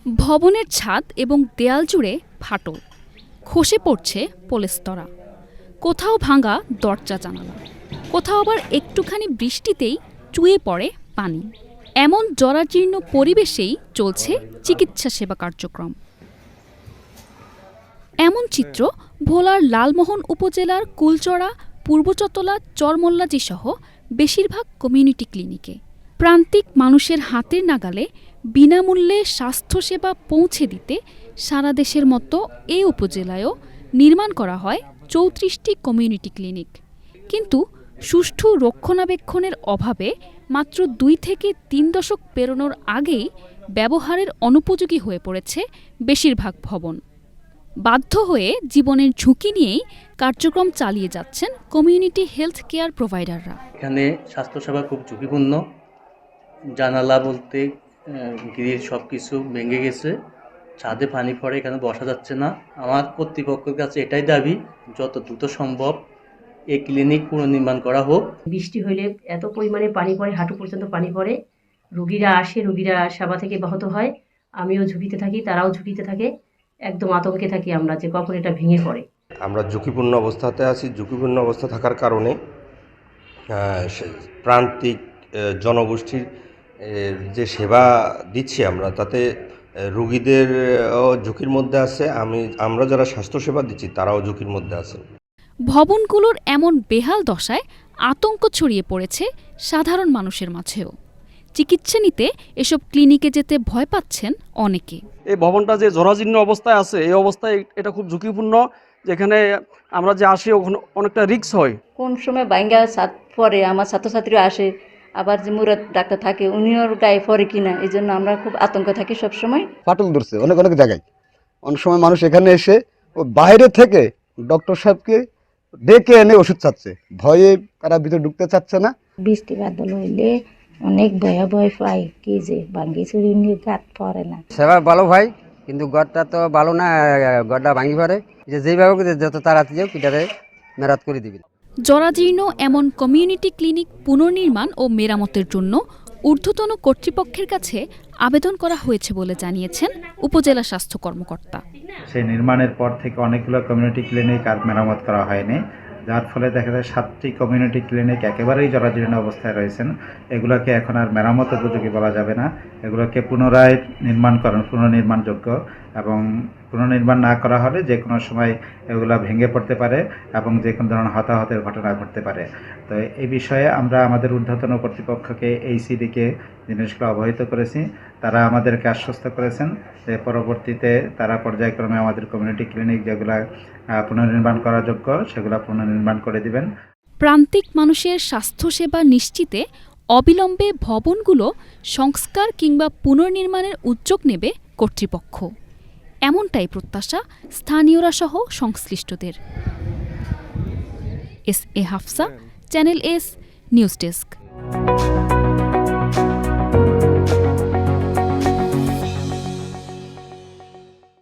ভবনের ছাদ এবং দেয়াল জুড়ে ফাটল, খসে পড়ছে পলেস্তরা, কোথাও ভাঙা দরজা জানালা, কোথাও আবার একটুখানি বৃষ্টিতেই চুয়ে পড়ে পানি। এমন জরাজীর্ণ পরিবেশেই চলছে চিকিৎসা সেবা কার্যক্রম। এমন চিত্র ভোলার লালমোহন উপজেলার কুলচড়া, পূর্বচতলা, চরমোল্লাজি সহ বেশিরভাগ কমিউনিটি ক্লিনিকে। প্রান্তিক মানুষের হাতের নাগালে বিনামূল্যে স্বাস্থ্যসেবা পৌঁছে দিতে সারা দেশের মতো এই উপজেলায়ও নির্মাণ করা হয় ৩৪টি কমিউনিটি ক্লিনিক। কিন্তু সুষ্ঠু রক্ষণাবেক্ষণের অভাবে মাত্র ২ থেকে ৩ দশক পেরোনোর আগেই ব্যবহারের অনুপযোগী হয়ে পড়েছে বেশিরভাগ ভবন। বাধ্য হয়ে জীবনের ঝুঁকি নিয়েই কার্যক্রম চালিয়ে যাচ্ছেন কমিউনিটি হেলথ কেয়ার প্রোভাইডাররা। এখানে স্বাস্থ্যসেবা খুব ঝুঁকিপূর্ণ। জানালা বলতে গ্রিল সব কিছু ভেঙে গেছে, ছাদে পানি পড়ে, এখানে বসা যাচ্ছে না। আমার কর্তৃপক্ষের কাছে এটাই দাবি, যত দ্রুত সম্ভব এই ক্লিনিক পুনর্নির্মাণ করা হোক। বৃষ্টি হলে এত পরিমাণে পানি পড়ে, হাঁটু পর্যন্ত পানি পড়ে, রোগীরা সেবা থেকে ব্যাহত হয়। আমিও ঝুঁকিতে থাকি, তারাও ঝুঁকিতে থাকে, একদম আতঙ্কে থাকি আমরা যে কখন এটা ভেঙে পড়ে। আমরা ঝুঁকিপূর্ণ অবস্থাতে আছি। ঝুঁকিপূর্ণ অবস্থা থাকার কারণে প্রান্তিক জনগোষ্ঠীর যে সেবা দিচ্ছি আমরা, তাতে রোগীদের ঝুঁকির মধ্যে আছে। আমরা যারা স্বাস্থ্যসেবা দিচ্ছি তারাও ঝুঁকির মধ্যে আছে। ভবনগুলোর এমন বেহাল দশায় আতঙ্ক ছড়িয়ে পড়েছে সাধারণ মানুষের মাঝেও। চিকিৎসা নিতে এসব ক্লিনিকে যেতে ভয় পাচ্ছেন অনেকে। এই ভবনটা যে জরাজীর্ণ অবস্থায় আছে, এই অবস্থায় এটা খুব ঝুঁকিপূর্ণ, যেখানে আমরা যে আসি ওখানে অনেকটা রিস্ক হয়। কোন সময় বাইঙ্গা ছাদ পরে, আমার ছাত্রছাত্রীরা আসে, আবার যে মুরাদ ডাক্তার থাকে উনিও গায়ে পরে কিনা, এই জন্য আমরা খুব আতঙ্ক থাকি সবসময়। ফাটল ধরছে অনেক জায়গায়। অনেক সময় মানুষ এখানে এসে ও বাইরে থেকে ডক্টর সাহেবকে ডেকে এনে ওষুধ চাচ্ছে, ভয়ে তারা ভিতরে ঢুকতে চাচ্ছে না। বৃষ্টি বাদল হইলে অনেক ভয় পাই, কি যে ভাঙ্গি চুরি নিয়ে গাত পড়ে না। সেবা ভালো ভাই, কিন্তু গড়টা তো ভালো না, গড়টা ভাঙি পড়ে। যেভাবে যত তাড়াতাড়ি কিটারে মেরাত করে দিবি। জরাজীর্ণ এমন কমিউনিটি ক্লিনিক পুনর্নির্মাণ ও মেরামতের জন্য ঊর্ধ্বতন কর্তৃপক্ষের কাছে আবেদন করা হয়েছে বলে জানিয়েছেন উপজেলা স্বাস্থ্য কর্মকর্তা। সেই নির্মাণের পর থেকে অনেকগুলো কমিউনিটি ক্লিনিক আর মেরামত করা হয়নি, যার ফলে দেখা যায় 7টি কমিউনিটি ক্লিনিক একেবারেই জরাজীর্ণ অবস্থায় রয়েছেন। এগুলোকে এখন আর মেরামত উপযোগী বলা যাবে না। এগুলোকে পুনরায় পুনর্নির্মাণযোগ্য, এবং পুনর্নির্মাণ না করা হলে যে কোনো সময় এগুলো ভেঙে পড়তে পারে এবং যে কোনো ধরনের হতাহতের ঘটনা ঘটতে পারে। তো এই বিষয়ে আমরা আমাদের ঊর্ধ্বতন কর্তৃপক্ষকে, এইসিডিকে জিনিসগুলো অবহিত করেছি। তারা আমাদেরকে আশ্বস্ত করেছেন যে পরবর্তীতে তারা পর্যায়ক্রমে আমাদের কমিউনিটি ক্লিনিক যেগুলো পুনর্নির্মাণ করা যোগ্য সেগুলো পুনর্নির্মাণ করে দিবেন। প্রান্তিক মানুষের স্বাস্থ্যসেবা নিশ্চিতে অবিলম্বে ভবনগুলো সংস্কার কিংবা পুনর্নির্মাণের উদ্যোগ নেবে কর্তৃপক্ষ, এমনটাই প্রত্যাশা স্থানীয়রা সহ সংশ্লিষ্টদের। S A Hafsa, channel S, news desk.